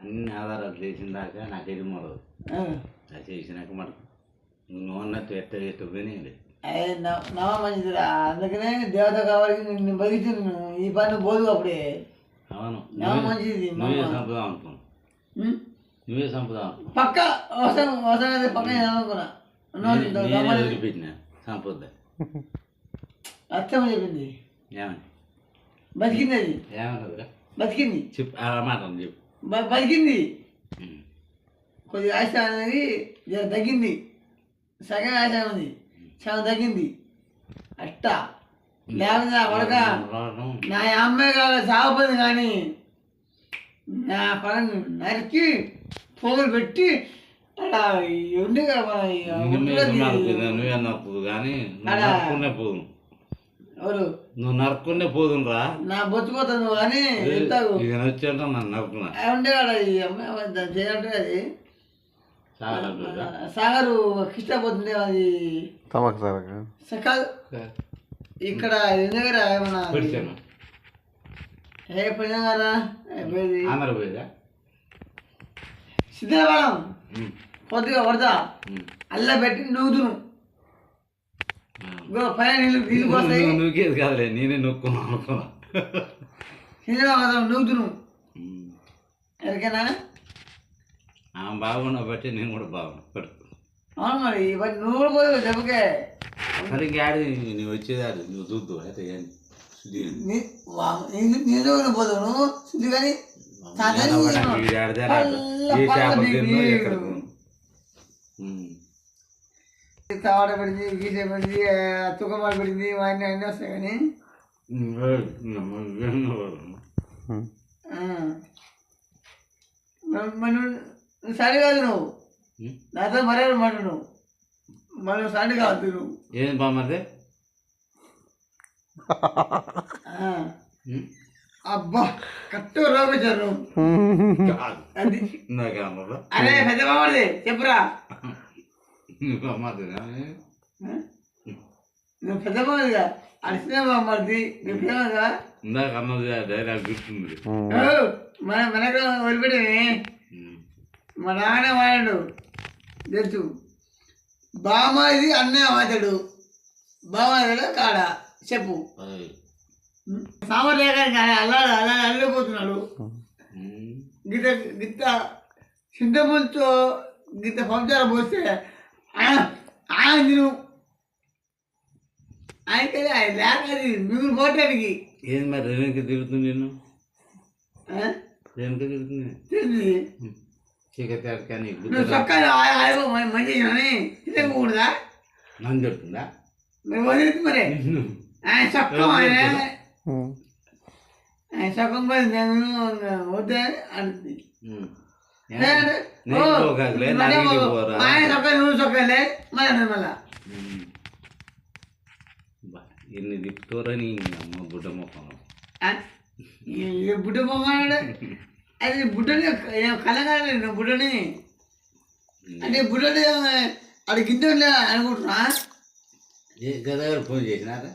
అన్ని ఆధారాలు చేసిన దాకా నాకు ఇది మొదలు అది చేసినాక మనకు నువ్వు అన్నట్టు ఎట్ట పోయినాయి నవ మంచిదిరా. అందుకనే దేవత కావాలి నిన్ను బతికించు. ఈ పని పోదు అప్పుడే. అవును నవ మంచిది. నువ్వే చంపుదాం అనుకున్నాను. నువ్వే చంపుదాం పక్క అవసరం అయితే పక్క అనుకున్నా. వదిలిపెట్టినా చంపొద్దా అర్థం చెప్పింది. ఏమని బతికింది. అది ఏమన్నదిరా బతికింది. చెప్పు ఆ మాట చెప్పు. బతికింది. కొద్దిగా ఆశ అనేది తగ్గింది. సగం ఆశ ఉంది, సగం తగ్గింది. అట్ట లేకపోతే నా కొడక నా అమ్మాయి కాదు సాగపోయింది. కానీ నా పని నరికి పోగులు పెట్టి అలా ఉండి నువ్వే నరుకుదు కానీ నరుక్కునే పోదు. ఎవరు నువ్వు నరుక్కునే పోదురా. నా బొచ్చుపోతావు నువ్వు కానీ వెళ్తావు. ఇది వచ్చేట నన్ను నరుకున్నా ఉండే కాదు. ఈ అమ్మాయి చేయాలంటే అది సాగరు కిష్టపోతుంది. అది కాదు ఇక్కడ దగ్గర ఏమన్నా ఏ పోయినా కదా పోయేదా సిద్ధవాళ్ళం కొద్దిగా పడతా అల్ల పెట్టి నూదును పైన నీళ్ళు పోస్తాయి. నూకేది కాదులే నేనే నొక్కున్నా అనుకున్నా. నూదును ఎవరికైనా బాగున్నా బట్టి నేను కూడా బాగున్నా పడుకు. అవును మరి ఇవన్నీ నువ్వు కూడా పోదు దెబ్బకే. మరి ఇంకాడి నువ్వు వచ్చేదాడు నువ్వు చూద్దు అయితే నేను పోదు నువ్వు శుద్ధి కానీ తవాడ పడింది, గీస పడింది, తుకమాడ పడింది, అన్నీ అన్నీ వస్తాయి. కానీ నువ్వు సరి కాదు. నువ్వు నాతో మర్యాద మాట నువ్వు మనం సరి కావద్దు. నువ్వు ఏం బామ్మది అబ్బా కట్టు రోపించారు. అది అరే పెద్ద బామ్మది చెప్పురా. నువ్వు పెద్ద బామ్మదిగా అడిసిన బామ్మది. నువ్వు పెద్దగా ఇందాక అన్నది డైలాగ్ గుర్తుంది. మనకు వదిలిపెట్టే మా నాన్న వాడాడు తెలుసు. బామ్మది అన్నయ్య వాడాడు. బామ్మది కాడ చెప్పు. సామర్లేక అలా అల్లిపోతున్నాడు. గిత గిత్త చింతములతో గిత్త పంచాలు పోస్తే ఆయన తిను ఆయనకది ఆయన లేక అది మిగులు పోటానికి. ఏం మరి రేణుకి తిరుగుతుంది. నేను రేణుకి తిరుగుతుంది తెలిసింది. కానీ నువ్వు చక్కగా మంచి తినకూడదా నన్ను తిడుతుందా మరి వదిలేదు. మరి ఆయన చక్కం ఆయన సగం పోయి నేను వద్దే అంటుంది. ఆయన సొక్క నువ్వు సొక్కలే మళ్ళీ మళ్ళా ఎన్ని తిప్పుతారని అమ్మ బుడ్డ మొక్కం బుడ్డ మొక్కడు. అది బుడ్డని కలగాలి. బుడ్డని అంటే బుడ్డని అది గిద్ద అనుకుంటున్నా. గదా ఫోన్ చేసినారా?